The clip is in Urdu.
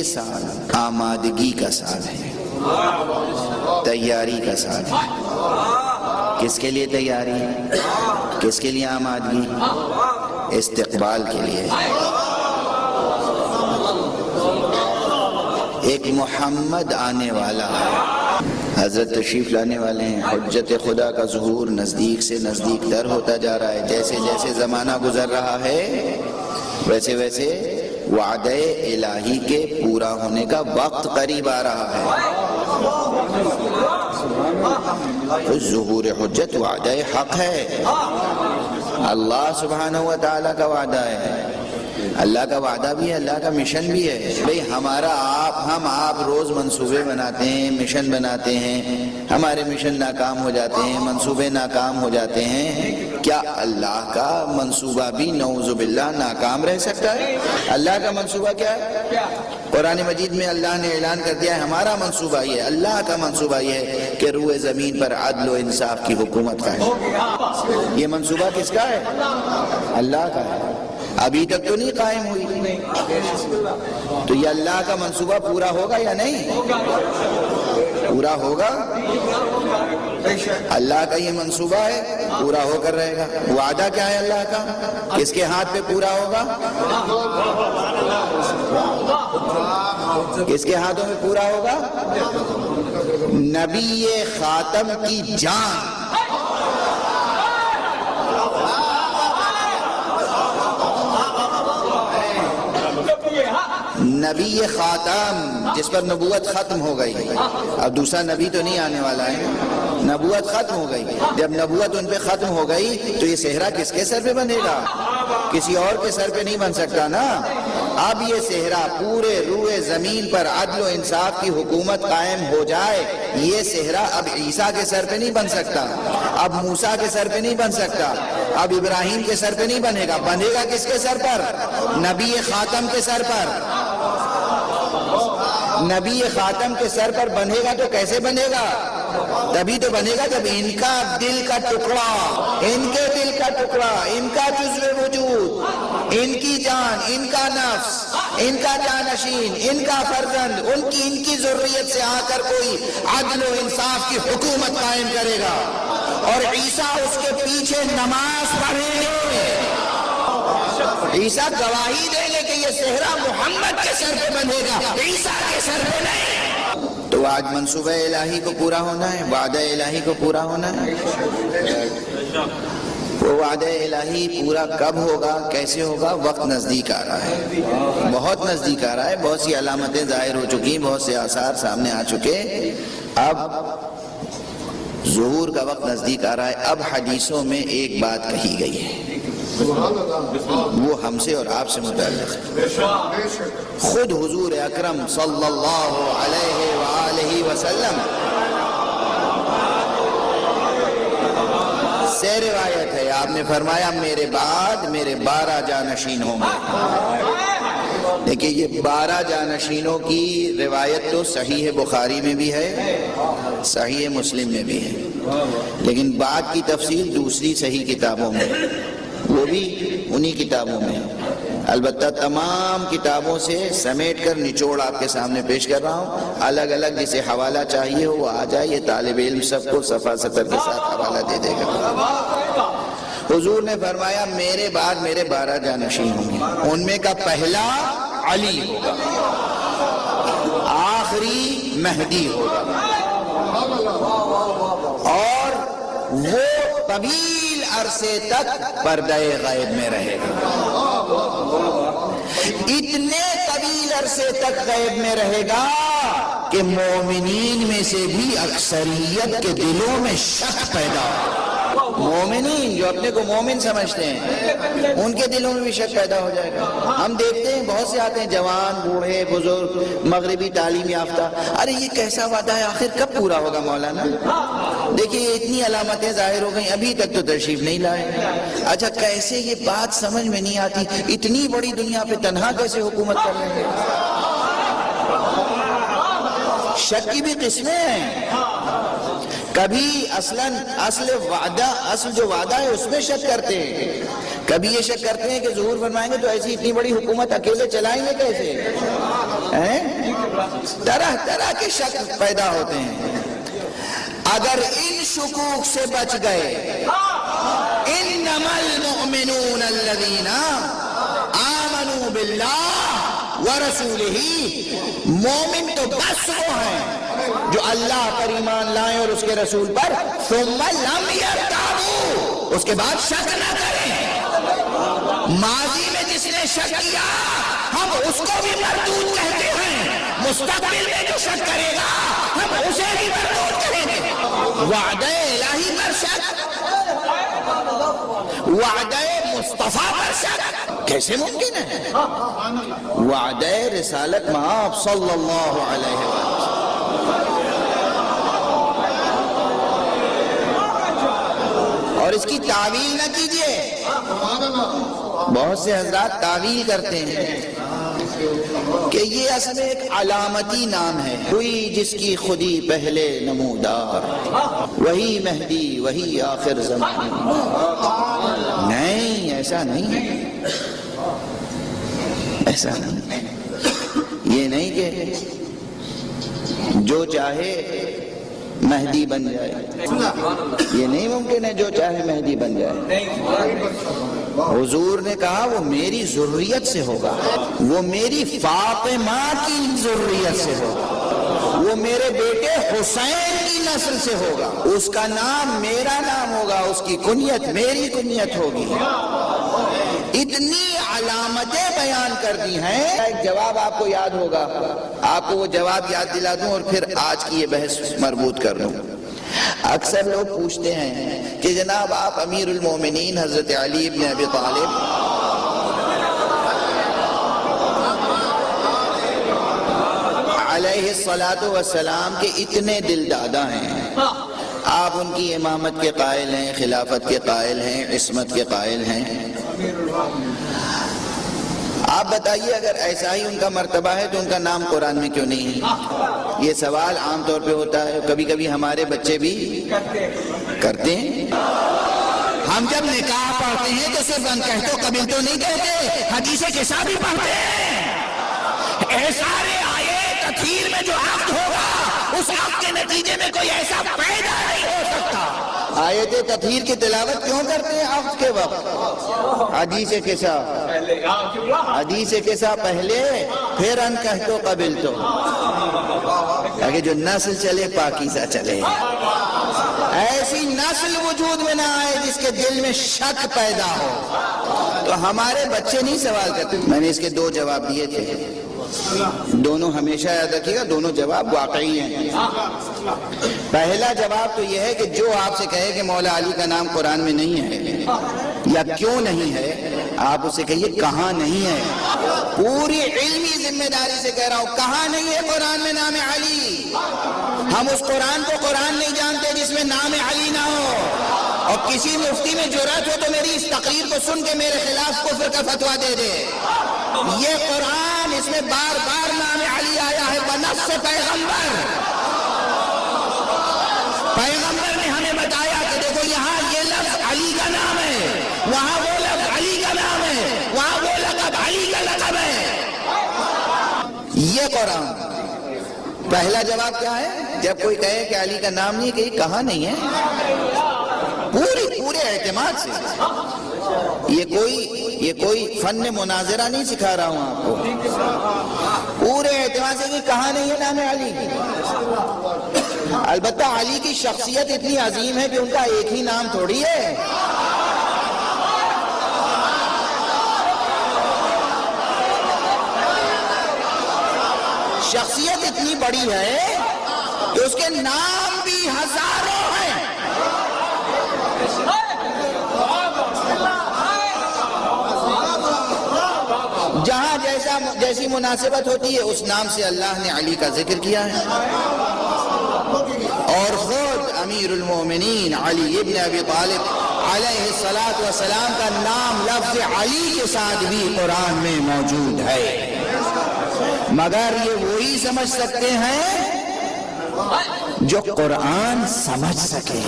سال آمادگی کا سال ہے، تیاری کا سال ہے۔ کس کے لیے تیاری؟ کس کے لیے آمادگی؟ استقبال کے لیے۔ ایک محمد آنے والا ہے، حضرت تشریف لانے والے ہیں۔ حجت خدا کا ظہور نزدیک سے نزدیک تر ہوتا جا رہا ہے۔ جیسے جیسے زمانہ گزر رہا ہے ویسے ویسے وعدہ الہی کے پورا ہونے کا وقت قریب آ رہا ہے۔ ظہور حجت وعدہ حق ہے، اللہ سبحانہ و تعالیٰ کا وعدہ ہے۔ اللہ کا وعدہ بھی ہے، اللہ کا مشن بھی ہے۔ بھئی ہم آپ روز منصوبے بناتے ہیں، مشن بناتے ہیں، ہمارے مشن ناکام ہو جاتے ہیں، منصوبے ناکام ہو جاتے ہیں۔ کیا اللہ کا منصوبہ بھی نعوذ باللہ ناکام رہ سکتا ہے؟ اللہ کا منصوبہ کیا ہے؟ قرآن مجید میں اللہ نے اعلان کر دیا ہے ہمارا منصوبہ یہ ہے، اللہ کا منصوبہ یہ ہے کہ روئے زمین پر عدل و انصاف کی حکومت قائم۔ یہ منصوبہ کس کا ہے؟ اللہ کا ہے۔ ابھی تک تو نہیں قائم ہوئی، تو یہ اللہ کا منصوبہ پورا ہوگا یا نہیں؟ پورا ہوگا۔ اللہ کا یہ منصوبہ ہے، پورا ہو کر رہے گا۔ وعدہ کیا ہے اللہ کا؟ کس کے ہاتھ پہ پورا ہوگا؟ کس کے ہاتھوں میں پورا ہوگا؟ نبی خاتم کی جان۔ نبی خاتم جس پر نبوت ختم ہو گئی، اب دوسرا نبی تو نہیں آنے والا ہے، نبوت ختم ہو گئی۔ جب نبوت ان پہ ختم ہو گئی تو یہ صحرا کس کے سر پہ بنے گا؟ کسی اور کے سر پہ نہیں بن سکتا نا۔ اب یہ صحرا پورے روئے زمین پر عدل و انصاف کی حکومت قائم ہو جائے، یہ صحرا اب عیسیٰ کے سر پہ نہیں بن سکتا، اب موسیٰ کے سر پہ نہیں بن سکتا، اب ابراہیم کے سر پہ نہیں بنے گا۔ بنے گا کس کے سر پر؟ نبی خاتم کے سر پر۔ نبی خاتم کے سر پر بنے گا تو کیسے بنے گا؟ تبھی تو بنے گا جب ان کا دل کا ٹکڑا، ان کے دل کا ٹکڑا، ان کا جزو وجود، ان کی جان، ان کا نفس، ان کا جانشین، ان کا فرزند، ان کی ذریت سے آ کر کوئی عدل و انصاف کی حکومت قائم کرے گا، اور عیسیٰ اس کے پیچھے نماز پڑھیں گے۔ عیسیٰ گواہی دیں گے کہ یہ صحرا محمد کے سر پہ بندھے گا، عیسیٰ کے سر پہ نہیں۔ تو آج منصوبہ الہی کو پورا ہونا ہے، وعدہ الہی کو پورا ہونا ہے۔ وہ وعدہ الہی پورا کب ہوگا، کیسے ہوگا؟ وقت نزدیک آ رہا ہے، بہت نزدیک آ رہا ہے۔ بہت سی علامتیں ظاہر ہو چکی، بہت سے آثار سامنے آ چکے۔ اب ظہور کا وقت نزدیک آ رہا ہے۔ اب حدیثوں میں ایک بات کہی گئی ہے، وہ ہم سے اور آپ سے متعلق ہے۔ خود حضور اکرم صلی اللہ علیہ وآلہ وسلم سے روایت ہے، آپ نے فرمایا میرے بعد میرے 12 جانشین ہوں گے۔ دیکھیں یہ 12 جانشینوں کی روایت تو صحیح بخاری میں بھی ہے، صحیح مسلم میں بھی ہے، لیکن بعد کی تفصیل دوسری صحیح کتابوں میں، وہ بھی انہی کتابوں میں۔ البتہ تمام کتابوں سے سمیٹ کر نچوڑ آپ کے سامنے پیش کر رہا ہوں، الگ الگ جسے حوالہ چاہیے وہ آ جائے، یہ طالب علم سب کو صفحہ 70 کے ساتھ حوالہ دے دے گا۔ حضور نے فرمایا میرے بعد میرے 12 جانشین ہوں گے، ان میں کا پہلا علی ہوگا، آخری مہدی ہوگا، اور وہ طویل عرصے تک پردہ غیب میں رہے گا۔ اتنے طویل عرصے تک غیب میں رہے گا کہ مومنین میں سے بھی اکثریت کے دلوں میں شک پیدا ہو۔ مومنین جو اپنے کو مومن سمجھتے ہیں ان کے دلوں میں بھی شک پیدا ہو جائے گا۔ ہم دیکھتے ہیں بہت سے آتے ہیں جوان، بوڑھے، بزرگ، مغربی تعلیم یافتہ، ارے یہ کیسا وعدہ ہے، آخر کب پورا ہوگا مولانا؟ دیکھیے اتنی علامتیں ظاہر ہو گئیں، ابھی تک تو تشریف نہیں لائے۔ اچھا کیسے یہ بات سمجھ میں نہیں آتی، اتنی بڑی دنیا پہ تنہا کیسے حکومت کر لیں گے؟ شک کی بھی قسمیں ہیں، کبھی اصل جو وعدہ ہے اس میں شک کرتے ہیں، کبھی یہ شک کرتے ہیں کہ ظہور فرمائیں گے تو ایسی اتنی بڑی حکومت اکیلے چلائیں گے کیسے ہیں؟ طرح طرح کے شک پیدا ہوتے ہیں. اگر ان شکوک سے بچ گئے، انما المؤمنون الذین آمنوا باللہ ورسولہ، مومن تو بس وہ ہیں جو اللہ پر ایمان لائیں اور اس کے رسول پر، ثم لم یرتابوا، اس کے بعد شک نہ کریں. ماضی میں جس نے شک کیا ہم اس کو بھی مردود کہتے ہیں، مستقبل میں جو شک کرے گا ہم اسے بھی مردود کہیں گے. وعدہ الہی پر شک، وعدہ مصطفیٰ پر شک کیسے ممکن ہے؟ وعدہ رسالت مآب صلی اللہ علیہ وسلم. اور اس کی تعویل نہ کیجئے. بہت سے حضرات تعویل کرتے ہیں کہ یہ اصل میں ایک علامتی نام ہے، کوئی جس کی خودی پہلے نمودار، وہی مہدی وہی آخر زمان. نہیں، ایسا نہیں، ایسا نہیں. یہ نہیں کہ جو چاہے مہدی بن جائے، یہ نہیں ممکن ہے جو چاہے مہدی بن جائے. حضور نے کہا وہ میری ذریت سے ہوگا، وہ میری فاطمہ کی ذریت سے ہوگا، وہ میرے بیٹے حسین کی نسل سے ہوگا، اس کا نام میرا نام ہوگا، اس کی کنیت میری کنیت ہوگی. اتنی علامتیں بیان کر دی ہیں. ایک جواب آپ کو یاد ہوگا، آپ کو وہ جواب یاد دلا دوں اور پھر آج کی یہ بحث مربوط کر دوں. اکثر لوگ پوچھتے ہیں کہ جناب آپ امیر المومنین حضرت علی ابن ابی طالب علیہ الصلاۃ والسلام کے اتنے دل دادا ہیں، آپ ان کی امامت کے قائل ہیں، خلافت کے قائل ہیں، عصمت کے قائل ہیں. آپ بتائیے اگر ایسا ہی ان کا مرتبہ ہے تو ان کا نام قرآن میں کیوں نہیں ہے؟ یہ سوال عام طور پہ ہوتا ہے، کبھی کبھی ہمارے بچے بھی کرتے ہیں. ہم جب نکاح پڑھتے ہیں تو صرف ان کہتو قبل تو نہیں کہتے، حدیث قصہ بھی پڑھتے ہیں. سارے آئے تطہیر میں جو عقد ہوگا اس عقد کے نتیجے میں کوئی ایسا پیدا نہیں ہو سکتا. آیت تطہیر کی تلاوت کیوں کرتے ہیں عقد کے وقت؟ حدیث قصہ، حدیث قصہ پہلے پھر ان کہتو قبل تو، تاکہ جو نسل چلے پاکیزہ چلے. ایسی نسل وجود میں نہ آئے جس کے دل میں شک پیدا ہو. تو ہمارے بچے نہیں سوال کرتے. میں نے اس کے دو جواب دیے تھے، دونوں ہمیشہ یاد رکھیے گا، دونوں جواب واقعی ہیں. پہلا جواب تو یہ ہے کہ جو آپ سے کہے کہ مولا علی کا نام قرآن میں نہیں ہے یا کیوں نہیں ہے، آپ اسے کہیے کہاں نہیں ہے. پوری علمی ذمہ داری سے کہہ رہا ہوں، کہاں نہیں ہے قرآن میں نام علی. ہم اس قرآن کو قرآن نہیں جانتے جس میں نام علی نہ ہو. اور کسی مفتی میں جرأت ہو تو میری اس تقریر کو سن کے میرے خلاف کفر کا فتویٰ دے دے. یہ قرآن، اس میں بار بار نام علی آیا ہے بنص پیغمبر. پیغمبر نے ہمیں بتایا کہ دیکھو یہاں یہ لفظ علی کا نام ہے، وہاں وہ لفظ علی کا نام ہے، وہاں وہ لقب علی کا لقب ہے. یہ قرآن. پہلا جواب کیا ہے؟ جب کوئی کہے کہ علی کا نام نہیں، کہ کہاں نہیں ہے، پورے اعتماد سے. یہ کوئی فن مناظرہ نہیں سکھا رہا ہوں آپ کو، پورے اعتماد سے کہ کہاں نہیں ہے نام علی. البتہ علی کی شخصیت اتنی عظیم ہے کہ ان کا ایک ہی نام تھوڑی ہے. شخصیت اتنی بڑی ہے کہ اس کے نام بھی ہزاروں ہیں. جہاں جیسی مناسبت ہوتی ہے اس نام سے اللہ نے علی کا ذکر کیا ہے. اور خود امیر المومنین علی ابن ابی طالب علیہ السلام کا نام لفظ علی کے ساتھ بھی قرآن میں موجود ہے. مگر یہ وہی سمجھ سکتے ہیں جو قرآن سمجھ سکے.